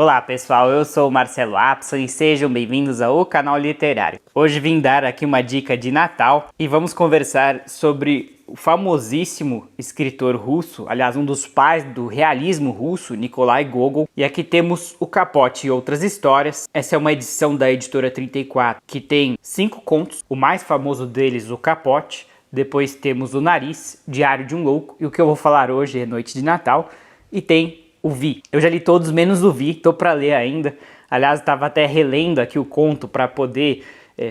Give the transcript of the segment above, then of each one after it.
Olá pessoal, eu sou o Marcelo Apson e sejam bem-vindos ao canal Literário. Hoje vim dar aqui uma dica de Natal e vamos conversar sobre o famosíssimo escritor russo, aliás um dos pais do realismo russo, Nikolai Gogol. E aqui temos O Capote e Outras Histórias. Essa é uma edição da editora 34 que tem 5 contos, o mais famoso deles, O Capote. Depois temos O Nariz, Diário de um Louco, e o que eu vou falar hoje é Noite de Natal. E tem o Vi. Eu já li todos menos o Vi, tô para ler ainda. Aliás, estava até relendo aqui o conto para poder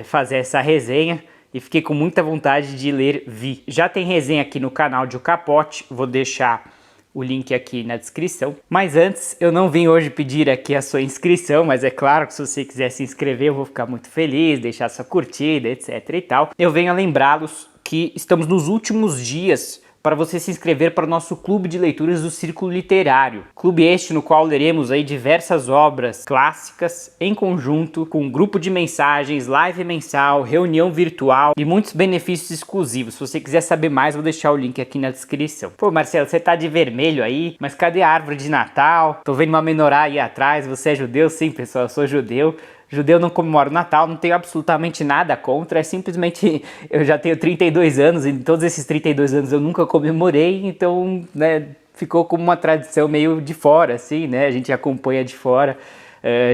fazer essa resenha e fiquei com muita vontade de ler Vi. Já tem resenha aqui no canal de O Capote, vou deixar o link aqui na descrição. Mas antes, eu não vim hoje pedir aqui a sua inscrição, mas é claro que se você quiser se inscrever eu vou ficar muito feliz, deixar sua curtida, etc e tal. Eu venho a lembrá-los que estamos nos últimos dias para você se inscrever para o nosso clube de leituras do Círculo Literário. Clube este no qual leremos aí diversas obras clássicas em conjunto, com um grupo de mensagens, live mensal, reunião virtual e muitos benefícios exclusivos. Se você quiser saber mais, vou deixar o link aqui na descrição. Pô, Marcelo, você tá de vermelho aí, mas cadê a árvore de Natal? Tô vendo uma menorá aí atrás, você é judeu? Sim, pessoal, eu sou judeu. Judeu não comemora o Natal, não tenho absolutamente nada contra, é simplesmente eu já tenho 32 anos e todos esses 32 anos eu nunca comemorei, então, né, ficou como uma tradição meio de fora, assim, né, a gente acompanha de fora.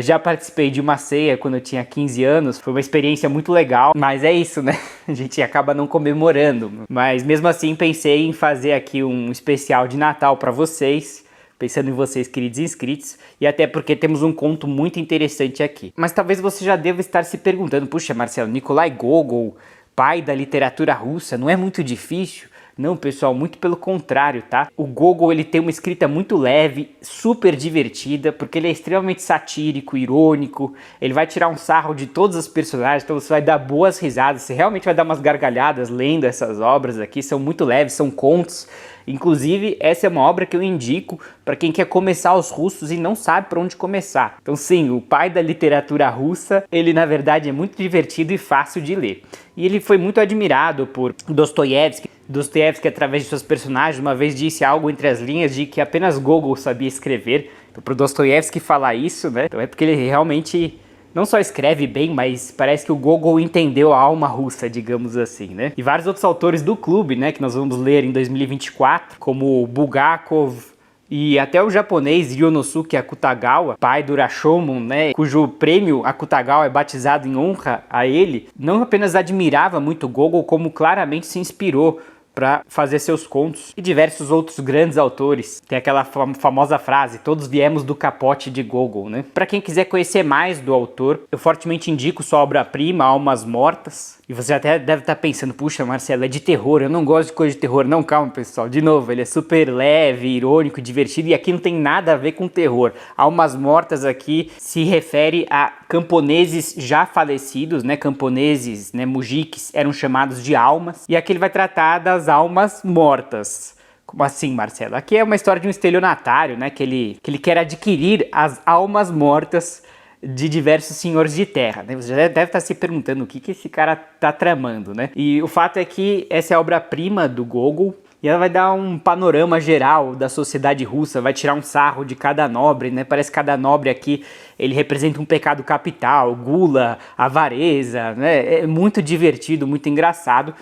Já participei de uma ceia quando eu tinha 15 anos, foi uma experiência muito legal, mas é isso, né, a gente acaba não comemorando. Mas mesmo assim pensei em fazer aqui um especial de Natal para vocês, pensando em vocês, queridos inscritos, e até porque temos um conto muito interessante aqui. Mas talvez você já deva estar se perguntando, puxa Marcelo, Nikolai Gogol, pai da literatura russa, não é muito difícil? Não, pessoal, muito pelo contrário, tá? O Gogol, ele tem uma escrita muito leve, super divertida, porque ele é extremamente satírico, irônico, ele vai tirar um sarro de todos os personagens, então você vai dar boas risadas, você realmente vai dar umas gargalhadas lendo essas obras aqui, são muito leves, são contos. Inclusive, essa é uma obra que eu indico para quem quer começar os russos e não sabe por onde começar. Então sim, o pai da literatura russa, ele na verdade é muito divertido e fácil de ler. E ele foi muito admirado por Dostoiévski. Dostoiévski, através de seus personagens, uma vez disse algo entre as linhas de que apenas Gogol sabia escrever. Então, para o Dostoiévski falar isso, né? Então é porque ele realmente não só escreve bem, mas parece que o Gogol entendeu a alma russa, digamos assim, né? E vários outros autores do clube, né, que nós vamos ler em 2024, como Bulgakov e até o japonês Ryonosuke Akutagawa, pai do Rashomon, né, cujo prêmio Akutagawa é batizado em honra a ele, não apenas admirava muito Gogol, como claramente se inspirou para fazer seus contos, e diversos outros grandes autores. Tem aquela famosa frase, todos viemos do capote de Gogol, né? Para quem quiser conhecer mais do autor, eu fortemente indico sua obra-prima, Almas Mortas. E você até deve estar pensando, puxa Marcelo, é de terror, eu não gosto de coisa de terror. Não, calma pessoal, de novo, ele é super leve, irônico, divertido, e aqui não tem nada a ver com terror. Almas Mortas aqui se refere a camponeses já falecidos, né? Camponeses, né, mujiques, eram chamados de almas, e aqui ele vai tratar das almas mortas. Como assim, Marcelo? Aqui é uma história de um estelionatário, né, que ele quer adquirir as almas mortas de diversos senhores de terra, né? Você já deve estar se perguntando o que esse cara tá tramando, né? E o fato é que essa é a obra-prima do Gogol, e ela vai dar um panorama geral da sociedade russa, vai tirar um sarro de cada nobre, né? Parece que cada nobre aqui, ele representa um pecado capital, gula, avareza, né? É muito divertido, muito engraçado.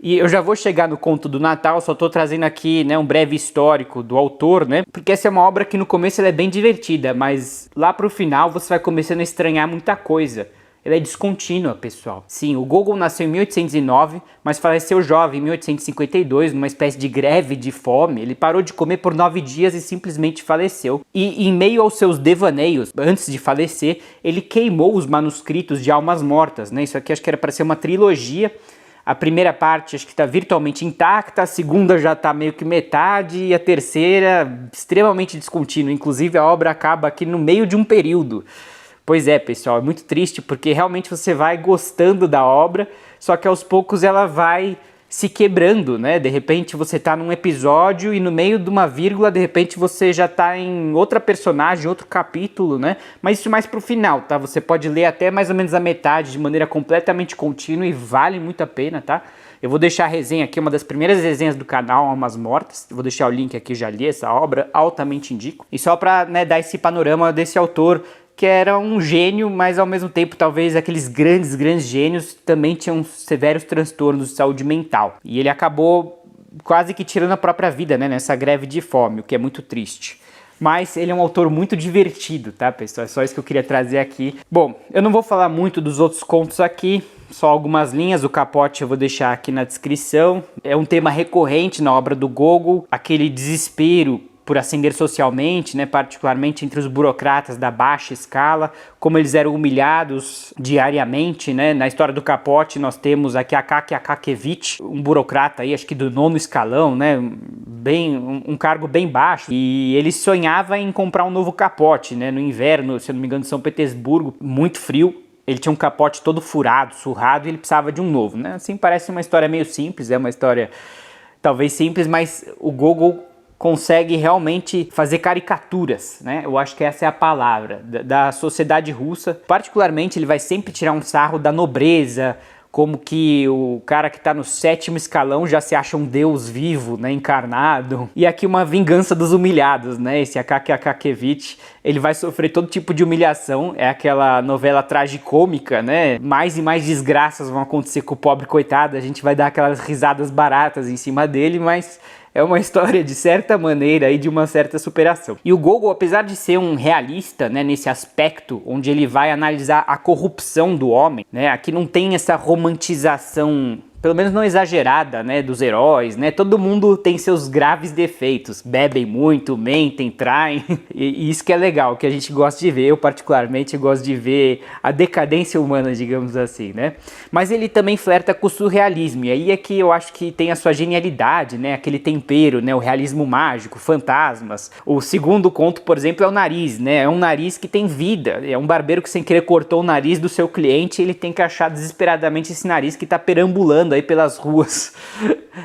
E eu já vou chegar no conto do Natal, só tô trazendo aqui, né, um breve histórico do autor, né? Porque essa é uma obra que no começo ela é bem divertida, mas lá pro final você vai começando a estranhar muita coisa. Ela é descontínua, pessoal. Sim, o Gogol nasceu em 1809, mas faleceu jovem em 1852, numa espécie de greve de fome. Ele parou de comer por 9 dias e simplesmente faleceu. E em meio aos seus devaneios, antes de falecer, ele queimou os manuscritos de Almas Mortas, né? Isso aqui acho que era para ser uma trilogia. A primeira parte acho que está virtualmente intacta, a segunda já está meio que metade e a terceira extremamente descontínua. Inclusive a obra acaba aqui no meio de um período. Pois é, pessoal, é muito triste porque realmente você vai gostando da obra, só que aos poucos ela vai se quebrando, né? De repente você tá num episódio e no meio de uma vírgula, de repente você já tá em outra personagem, outro capítulo, né? Mas isso mais pro final, tá? Você pode ler até mais ou menos a metade de maneira completamente contínua e vale muito a pena, tá? Eu vou deixar a resenha aqui, uma das primeiras resenhas do canal, Almas Mortas. Eu vou deixar o link aqui, já li essa obra, altamente indico. E só para, né, dar esse panorama desse autor, que era um gênio, mas ao mesmo tempo talvez aqueles grandes gênios também tinham severos transtornos de saúde mental. E ele acabou quase que tirando a própria vida, né, nessa greve de fome, o que é muito triste. Mas ele é um autor muito divertido, tá, pessoal? É só isso que eu queria trazer aqui. Bom, eu não vou falar muito dos outros contos aqui, só algumas linhas. O capote eu vou deixar aqui na descrição. É um tema recorrente na obra do Gogol, aquele desespero por ascender socialmente, né, particularmente entre os burocratas da baixa escala, como eles eram humilhados diariamente, né. Na história do Capote nós temos aqui Akaki Akakevich, um burocrata aí, acho que do 9º escalão, né, um cargo bem baixo, e ele sonhava em comprar um novo capote, né, no inverno, se eu não me engano, em São Petersburgo, muito frio. Ele tinha um capote todo furado, surrado, e ele precisava de um novo, né. Assim, parece uma história meio simples, é uma história talvez simples, mas o Gogol consegue realmente fazer caricaturas, né? Eu acho que essa é a palavra, da sociedade russa. Particularmente, ele vai sempre tirar um sarro da nobreza, como que o cara que está no 7º escalão já se acha um deus vivo, né, encarnado. E aqui uma vingança dos humilhados, né? Esse Akaki Akakevich, ele vai sofrer todo tipo de humilhação. É aquela novela tragicômica, né? Mais e mais desgraças vão acontecer com o pobre coitado. A gente vai dar aquelas risadas baratas em cima dele, mas é uma história de certa maneira e de uma certa superação. E o Gogol, apesar de ser um realista, né, nesse aspecto onde ele vai analisar a corrupção do homem, né, aqui não tem essa romantização, pelo menos não exagerada, né, dos heróis, né? Todo mundo tem seus graves defeitos, bebem muito, mentem, traem, e isso que é legal, que a gente gosta de ver. Eu particularmente gosto de ver a decadência humana, digamos assim, né? Mas ele também flerta com o surrealismo, e aí é que eu acho que tem a sua genialidade, né? Aquele tempero, né? O realismo mágico, fantasmas. O segundo conto, por exemplo, é o nariz, né? É um nariz que tem vida, é um barbeiro que sem querer cortou o nariz do seu cliente, e ele tem que achar desesperadamente esse nariz que tá perambulando aí pelas ruas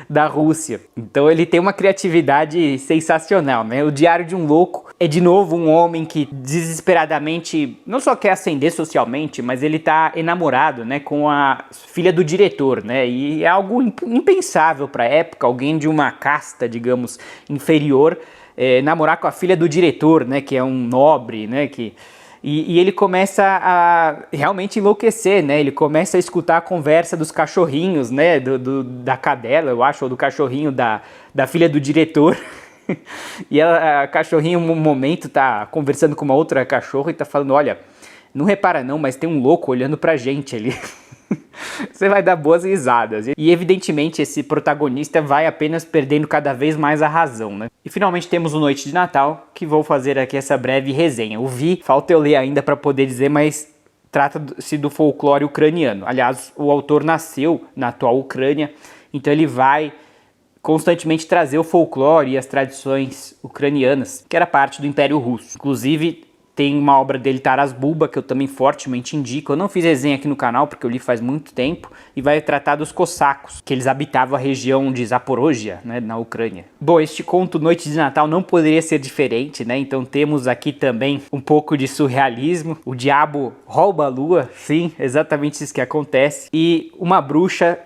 da Rússia. Então ele tem uma criatividade sensacional, né? O Diário de um Louco é de novo um homem que desesperadamente não só quer ascender socialmente, mas ele tá enamorado, né, com a filha do diretor, né? E é algo impensável para a época, alguém de uma casta, digamos, inferior, namorar com a filha do diretor, né, que é um nobre, né, E ele começa a realmente enlouquecer, né? Ele começa a escutar a conversa dos cachorrinhos, né? Da cadela, eu acho, ou do cachorrinho da filha do diretor. E a cachorrinho, um momento, tá conversando com uma outra cachorra e tá falando, olha, não repara não, mas tem um louco olhando pra gente ali. Você vai dar boas risadas. E evidentemente esse protagonista vai apenas perdendo cada vez mais a razão, né? E finalmente temos o Noite de Natal, que vou fazer aqui essa breve resenha. O Vi, falta eu ler ainda para poder dizer, mas trata-se do folclore ucraniano. Aliás, o autor nasceu na atual Ucrânia, então ele vai constantemente trazer o folclore e as tradições ucranianas, que era parte do Império Russo. Inclusive, tem uma obra dele, Taras Bulba, que eu também fortemente indico. Eu não fiz resenha aqui no canal porque eu li faz muito tempo. E vai tratar dos cossacos, que eles habitavam a região de Zaporozhia, né, na Ucrânia. Bom, este conto Noite de Natal não poderia ser diferente, né? Então temos aqui também um pouco de surrealismo. O diabo rouba a lua, sim, exatamente isso que acontece. E uma bruxa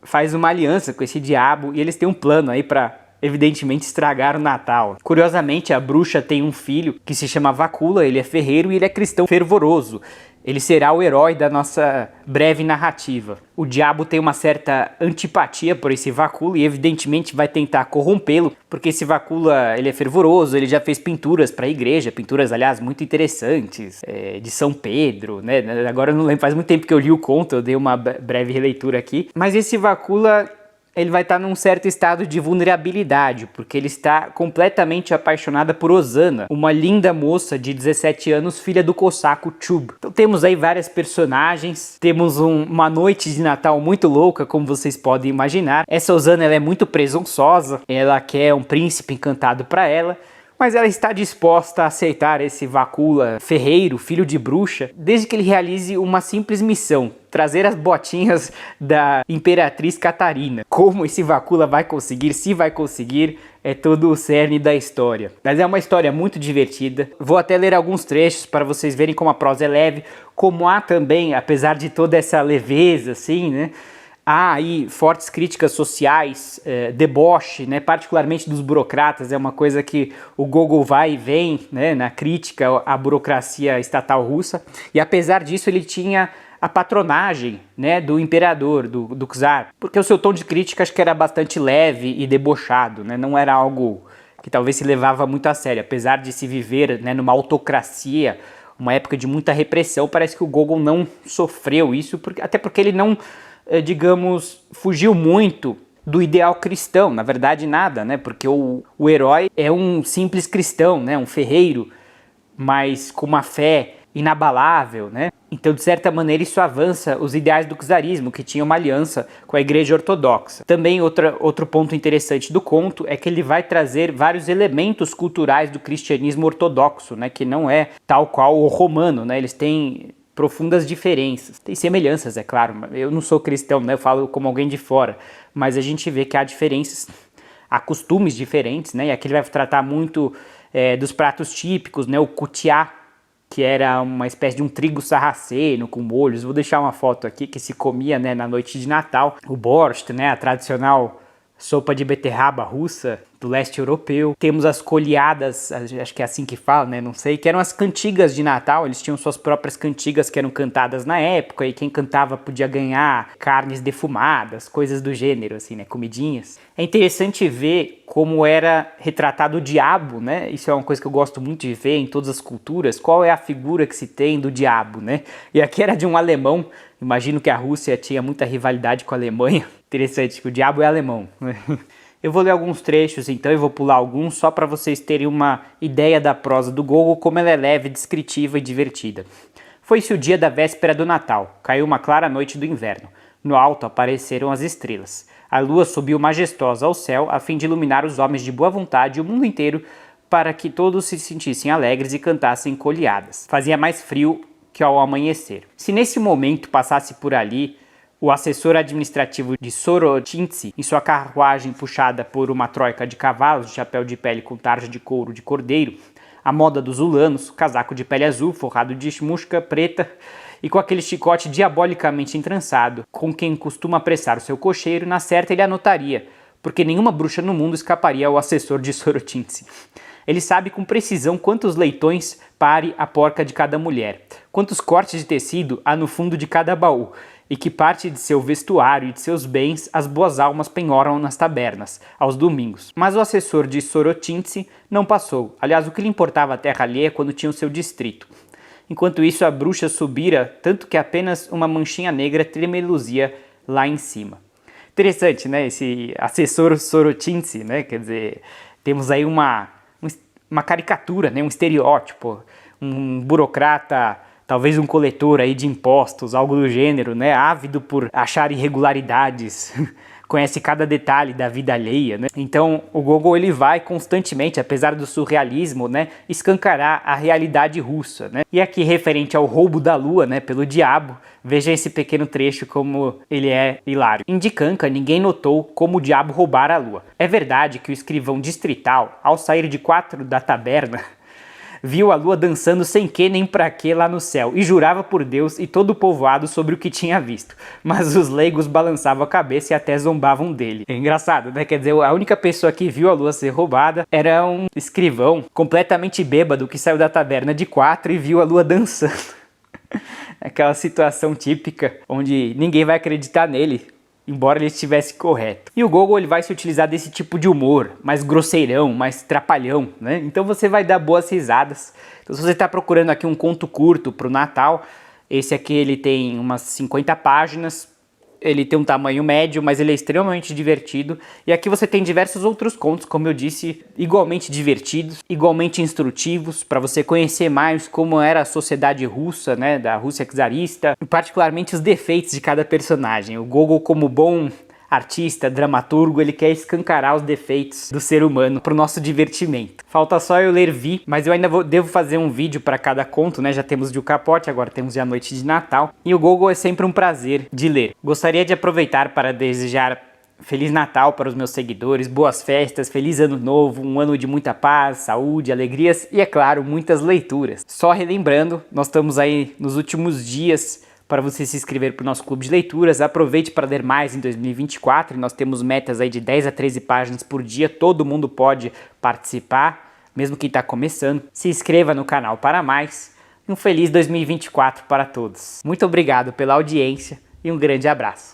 faz uma aliança com esse diabo e eles têm um plano aí para evidentemente estragar o Natal. Curiosamente, a bruxa tem um filho que se chama Vakula, ele é ferreiro e ele é cristão fervoroso. Ele será o herói da nossa breve narrativa. O diabo tem uma certa antipatia por esse Vakula e evidentemente vai tentar corrompê-lo, porque esse Vakula, ele é fervoroso, ele já fez pinturas para a igreja, pinturas, aliás, muito interessantes, de São Pedro, né? Agora eu não lembro, faz muito tempo que eu li o conto, eu dei uma breve releitura aqui. Mas esse Vakula, ele vai estar num certo estado de vulnerabilidade, porque ele está completamente apaixonado por Osana, uma linda moça de 17 anos, filha do cossaco Chub. Então temos aí várias personagens, temos uma noite de Natal muito louca, como vocês podem imaginar. Essa Osana, ela é muito presunçosa, ela quer um príncipe encantado para ela, mas ela está disposta a aceitar esse Vakula ferreiro, filho de bruxa, desde que ele realize uma simples missão: trazer as botinhas da Imperatriz Catarina. Como esse Vakula vai conseguir, se vai conseguir, é todo o cerne da história. Mas é uma história muito divertida. Vou até ler alguns trechos para vocês verem como a prosa é leve, como há também, apesar de toda essa leveza, assim, né? Há aí fortes críticas sociais, deboche, né, particularmente dos burocratas, é uma coisa que o Gogol vai e vem, né, na crítica à burocracia estatal russa, e apesar disso ele tinha a patronagem, né, do imperador, do czar, porque o seu tom de crítica acho que era bastante leve e debochado, né, não era algo que talvez se levava muito a sério, apesar de se viver, né, numa autocracia, uma época de muita repressão, parece que o Gogol não sofreu isso, até porque ele não, digamos, fugiu muito do ideal cristão, na verdade nada, né, porque o herói é um simples cristão, né, um ferreiro, mas com uma fé inabalável, né? Então, de certa maneira, isso avança os ideais do czarismo, que tinha uma aliança com a Igreja Ortodoxa. Também outro ponto interessante do conto é que ele vai trazer vários elementos culturais do cristianismo ortodoxo, né? Que não é tal qual o romano, né? Eles têm profundas diferenças. Tem semelhanças, é claro. Eu não sou cristão, né? Eu falo como alguém de fora. Mas a gente vê que há diferenças, há costumes diferentes, né? E aqui ele vai tratar muito dos pratos típicos, né? O kutiá, que era uma espécie de um trigo sarraceno com molhos. Vou deixar uma foto aqui que se comia, né, na noite de Natal. O borscht, né, a tradicional sopa de beterraba russa do leste europeu. Temos as colheadas, acho que é assim que fala, né, não sei, que eram as cantigas de Natal. Eles tinham suas próprias cantigas que eram cantadas na época, e quem cantava podia ganhar carnes defumadas, coisas do gênero, assim, né, comidinhas. É interessante ver como era retratado o diabo, né? Isso é uma coisa que eu gosto muito de ver em todas as culturas. Qual é a figura que se tem do diabo, né? E aqui era de um alemão. Imagino que a Rússia tinha muita rivalidade com a Alemanha. Interessante que o diabo é alemão. Eu vou ler alguns trechos então e vou pular alguns só para vocês terem uma ideia da prosa do Gogol, como ela é leve, descritiva e divertida. Foi-se o dia da véspera do Natal. Caiu uma clara noite do inverno. No alto apareceram as estrelas. A lua subiu majestosa ao céu a fim de iluminar os homens de boa vontade e o mundo inteiro, para que todos se sentissem alegres e cantassem coleadas. Fazia mais frio que ao amanhecer. Se nesse momento passasse por ali o assessor administrativo de Sorochintzy, em sua carruagem puxada por uma troika de cavalos de chapéu de pele com tarja de couro de cordeiro, a moda dos ulanos, casaco de pele azul forrado de chmusca preta e com aquele chicote diabolicamente entrançado, com quem costuma apressar o seu cocheiro, na certa ele anotaria, porque nenhuma bruxa no mundo escaparia ao assessor de Sorochintzy. Ele sabe com precisão quantos leitões pare a porca de cada mulher, quantos cortes de tecido há no fundo de cada baú, e que parte de seu vestuário e de seus bens as boas almas penhoram nas tabernas, aos domingos. Mas o assessor de Sorochintzy não passou. Aliás, o que lhe importava a terra alheia quando tinha o seu distrito. Enquanto isso, a bruxa subira, tanto que apenas uma manchinha negra tremeluzia lá em cima. Interessante, né? Esse assessor Sorochintzy, né? Quer dizer, temos aí uma caricatura, né? Um estereótipo, um burocrata, talvez um coletor aí de impostos, algo do gênero, né? Ávido por achar irregularidades, conhece cada detalhe da vida alheia, né? Então o Gogol ele vai constantemente, apesar do surrealismo, né, escancarar a realidade russa, né? E aqui referente ao roubo da lua, né, pelo diabo, veja esse pequeno trecho como ele é hilário. Em Dikanka ninguém notou como o diabo roubara a lua. É verdade que o escrivão distrital, ao sair de 4 da taberna, viu a lua dançando sem que nem pra que lá no céu, e jurava por Deus e todo o povoado sobre o que tinha visto. Mas os leigos balançavam a cabeça e até zombavam dele. É engraçado, né? Quer dizer, a única pessoa que viu a lua ser roubada era um escrivão completamente bêbado que saiu da taberna de 4 e viu a lua dançando. Aquela situação típica onde ninguém vai acreditar nele, embora ele estivesse correto. E o Gogol ele vai se utilizar desse tipo de humor, mais grosseirão, mais trapalhão, né? Então você vai dar boas risadas. Então se você está procurando aqui um conto curto para o Natal, esse aqui ele tem umas 50 páginas, ele tem um tamanho médio, mas ele é extremamente divertido. E aqui você tem diversos outros contos, como eu disse, igualmente divertidos, igualmente instrutivos, para você conhecer mais como era a sociedade russa, né, da Rússia czarista, e particularmente os defeitos de cada personagem. O Gogol, como bom artista, dramaturgo, ele quer escancarar os defeitos do ser humano para o nosso divertimento. Falta só eu ler Vi, mas eu ainda devo fazer um vídeo para cada conto, né? Já temos de O Capote, agora temos de A Noite de Natal. E o Gogol é sempre um prazer de ler. Gostaria de aproveitar para desejar Feliz Natal para os meus seguidores, boas festas, feliz ano novo, um ano de muita paz, saúde, alegrias e, é claro, muitas leituras. Só relembrando, nós estamos aí nos últimos dias para você se inscrever para o nosso clube de leituras. Aproveite para ler mais em 2024, nós temos metas aí de 10 a 13 páginas por dia, todo mundo pode participar, mesmo quem está começando. Se inscreva no canal para mais. Um feliz 2024 para todos. Muito obrigado pela audiência e um grande abraço.